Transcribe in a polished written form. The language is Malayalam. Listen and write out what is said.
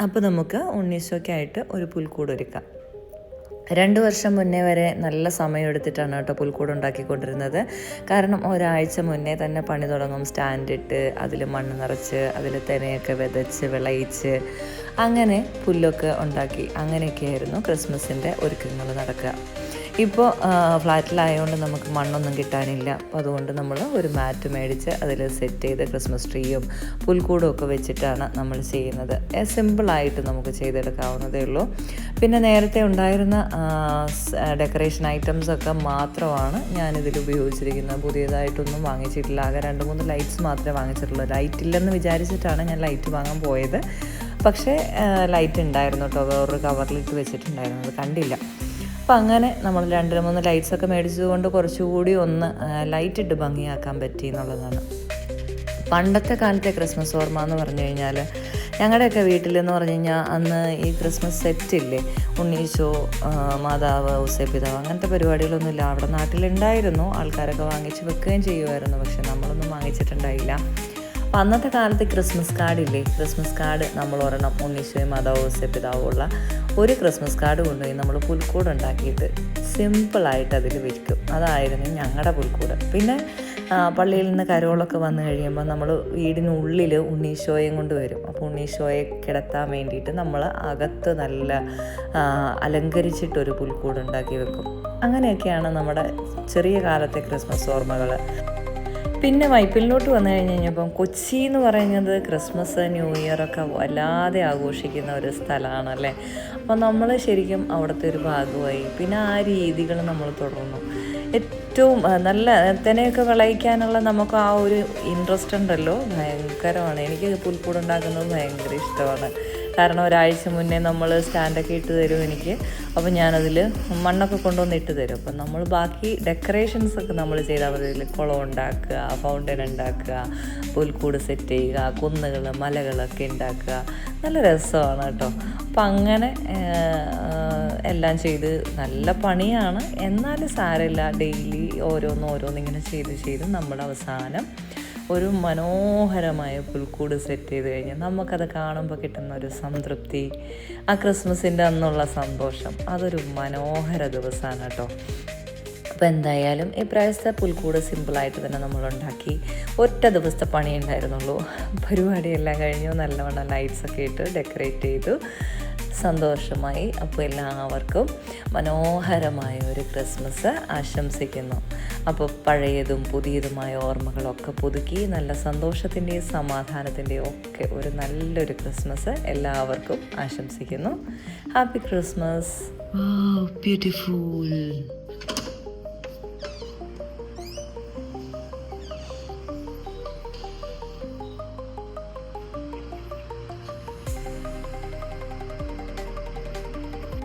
അപ്പോൾ നമുക്ക് ഉണ്ണീശോയ്ക്കായിട്ട് ഒരു പുൽക്കൂട് ഒരുക്കാം. 2 വർഷം മുന്നേ വരെ നല്ല സമയമെടുത്തിട്ടാണ് കേട്ടോ പുൽക്കൂട് ഉണ്ടാക്കിക്കൊണ്ടിരുന്നത്. കാരണം ഒരാഴ്ച മുന്നേ തന്നെ പണി തുടങ്ങും. സ്റ്റാൻഡിട്ട് അതിൽ മണ്ണ് നിറച്ച് അതിൽ തെനയൊക്കെ വിതച്ച് വിളയിച്ച് അങ്ങനെ പുല്ലൊക്കെ ഉണ്ടാക്കി അങ്ങനെയൊക്കെയായിരുന്നു ക്രിസ്മസിൻ്റെ ഒരുക്കങ്ങൾ നടക്കുക. ഇപ്പോൾ ഫ്ലാറ്റിലായതുകൊണ്ട് നമുക്ക് മണ്ണൊന്നും കിട്ടാനില്ല. അപ്പോൾ അതുകൊണ്ട് നമ്മൾ ഒരു മാറ്റ് മേടിച്ച് അതിൽ സെറ്റ് ചെയ്ത് ക്രിസ്മസ് ട്രീയും പുൽക്കൂടും ഒക്കെ വെച്ചിട്ടാണ് നമ്മൾ ചെയ്യുന്നത്. സിമ്പിളായിട്ട് നമുക്ക് ചെയ്തെടുക്കാവുന്നതേ ഉള്ളൂ. പിന്നെ നേരത്തെ ഉണ്ടായിരുന്ന ഡെക്കറേഷൻ ഐറ്റംസൊക്കെ മാത്രമാണ് ഞാനിതിൽ ഉപയോഗിച്ചിരിക്കുന്നത്. പുതിയതായിട്ടൊന്നും വാങ്ങിച്ചിട്ടില്ല. ആകെ 2-3 ലൈറ്റ്സ് മാത്രമേ വാങ്ങിച്ചിട്ടുള്ളൂ. ലൈറ്റ് ഇല്ലെന്ന് വിചാരിച്ചിട്ടാണ് ഞാൻ ലൈറ്റ് വാങ്ങാൻ പോയത്. പക്ഷേ ലൈറ്റ് ഉണ്ടായിരുന്നു കേട്ടോ, വേറൊരു കവറിലിട്ട് വെച്ചിട്ടുണ്ടായിരുന്നു, അത് കണ്ടില്ല. അപ്പം അങ്ങനെ നമ്മൾ 2-3 ലൈറ്റ്സൊക്കെ മേടിച്ചതുകൊണ്ട് കുറച്ചുകൂടി ഒന്ന് ലൈറ്റ് ഇട്ട് ഭംഗിയാക്കാൻ പറ്റി എന്നുള്ളതാണ്. പണ്ടത്തെ കാലത്തെ ക്രിസ്മസ് ഓർമ്മ എന്ന് പറഞ്ഞു കഴിഞ്ഞാൽ ഞങ്ങളുടെയൊക്കെ വീട്ടിലെന്ന് പറഞ്ഞു കഴിഞ്ഞാൽ അന്ന് ഈ ക്രിസ്മസ് സെറ്റില്ലേ, ഉണ്ണീശോ, മാതാവ്, ഔസേപ്പിതാവ്, അങ്ങനത്തെ പരിപാടികളൊന്നുമില്ല. അവിടെ നാട്ടിലുണ്ടായിരുന്നു, ആൾക്കാരൊക്കെ വാങ്ങിച്ച് വെക്കുകയും ചെയ്യുമായിരുന്നു. പക്ഷെ നമ്മളൊന്നും വാങ്ങിച്ചിട്ടുണ്ടായില്ല. അപ്പം അന്നത്തെ കാലത്ത് ക്രിസ്മസ് കാർഡില്ലേ, ക്രിസ്മസ് കാർഡ് നമ്മൾ ഒരെണ്ണം ഉണ്ണീശോയും മാതാവ് ഔസേപ്പിതാവും ഉള്ള ഒരു ക്രിസ്മസ് കാർഡ് കൊണ്ടുപോയി നമ്മൾ പുൽക്കൂട് ഉണ്ടാക്കിയിട്ട് സിമ്പിളായിട്ട് അതിൽ വെക്കും. അതായിരുന്നു ഞങ്ങളുടെ പുൽക്കൂട്. പിന്നെ പള്ളിയിൽ നിന്ന് കരോളൊക്കെ വന്നു കഴിയുമ്പോൾ നമ്മൾ വീടിനുള്ളിൽ ഉണ്ണീശോയും കൊണ്ട് വരും. അപ്പോൾ ഉണ്ണീശോയെ കിടത്താൻ വേണ്ടിയിട്ട് നമ്മൾ അകത്ത് നല്ല അലങ്കരിച്ചിട്ടൊരു പുൽക്കൂട് ഉണ്ടാക്കി വെക്കും. അങ്ങനെയൊക്കെയാണ് നമ്മുടെ ചെറിയ കാലത്തെ ക്രിസ്മസ് ഓർമ്മകൾ. പിന്നെ വൈപ്പിലിലോട്ട് വന്നു കഴിഞ്ഞപ്പം കൊച്ചി എന്ന് പറയുന്നത് ക്രിസ്മസ് ന്യൂ ഇയറൊക്കെ വല്ലാതെ ആഘോഷിക്കുന്ന ഒരു സ്ഥലമാണല്ലേ. അപ്പോൾ നമ്മൾ ശരിക്കും അവിടുത്തെ ഒരു ഭാഗമായി. പിന്നെ ആ രീതികൾ നമ്മൾ തുടർന്നു. ഏറ്റവും നല്ല തെനയൊക്കെ വിളയിക്കാനുള്ള നമുക്ക് ആ ഒരു ഇൻട്രസ്റ്റ് ഉണ്ടല്ലോ, ഭയങ്കരമാണ്. എനിക്ക് പുൽക്കൂട് ഉണ്ടാക്കുന്നത് ഭയങ്കര ഇഷ്ടമാണ്. കാരണം ഒരാഴ്ച മുന്നേ നമ്മൾ സ്റ്റാൻഡൊക്കെ ഇട്ട് തരും എനിക്ക്. അപ്പോൾ ഞാനതിൽ മണ്ണൊക്കെ കൊണ്ടുവന്ന് ഇട്ട് തരും. അപ്പം നമ്മൾ ബാക്കി ഡെക്കറേഷൻസൊക്കെ നമ്മൾ ചെയ്താൽ മതി. കുളം ഉണ്ടാക്കുക, ഫൗണ്ടൻ ഉണ്ടാക്കുക, പുൽക്കൂട് സെറ്റ് ചെയ്യുക, കുന്നുകൾ മലകളൊക്കെ ഉണ്ടാക്കുക, നല്ല രസമാണ് കേട്ടോ. അപ്പം അങ്ങനെ എല്ലാം ചെയ്ത് നല്ല പണിയാണ്, എന്നാലും സാരമില്ല. ഡെയിലി ഓരോന്നിങ്ങനെ ചെയ്ത് നമ്മൾ അവസാനം ഒരു മനോഹരമായ പുൽക്കൂട് സെറ്റ് ചെയ്ത് കഴിഞ്ഞാൽ നമുക്കത് കാണുമ്പോൾ കിട്ടുന്ന ഒരു സംതൃപ്തി, ആ ക്രിസ്മസിൻ്റെ അന്നുള്ള സന്തോഷം, അതൊരു മനോഹര ദിവസമാണ് കേട്ടോ. അപ്പോൾ എന്തായാലും ഈ പ്രാവശ്യത്തെ പുൽക്കൂട് സിമ്പിളായിട്ട് തന്നെ നമ്മളുണ്ടാക്കി. ഒറ്റ ദിവസത്തെ പണി ഉണ്ടായിരുന്നുള്ളൂ. പരിപാടിയെല്ലാം കഴിഞ്ഞു, നല്ലവണ്ണം ലൈറ്റ്സൊക്കെ ഇട്ട് ഡെക്കറേറ്റ് ചെയ്തു, സന്തോഷമായി. അപ്പോൾ എല്ലാവർക്കും മനോഹരമായ ഒരു ക്രിസ്മസ് ആശംസിക്കുന്നു. അപ്പോൾ പഴയതും പുതിയതുമായ ഓർമ്മകളൊക്കെ പുതുക്കി നല്ല സന്തോഷത്തിൻ്റെയും സമാധാനത്തിൻ്റെയും ഒക്കെ ഒരു നല്ലൊരു ക്രിസ്മസ് എല്ലാവർക്കും ആശംസിക്കുന്നു. Happy Christmas. ബ്യൂട്ടിഫുൾ.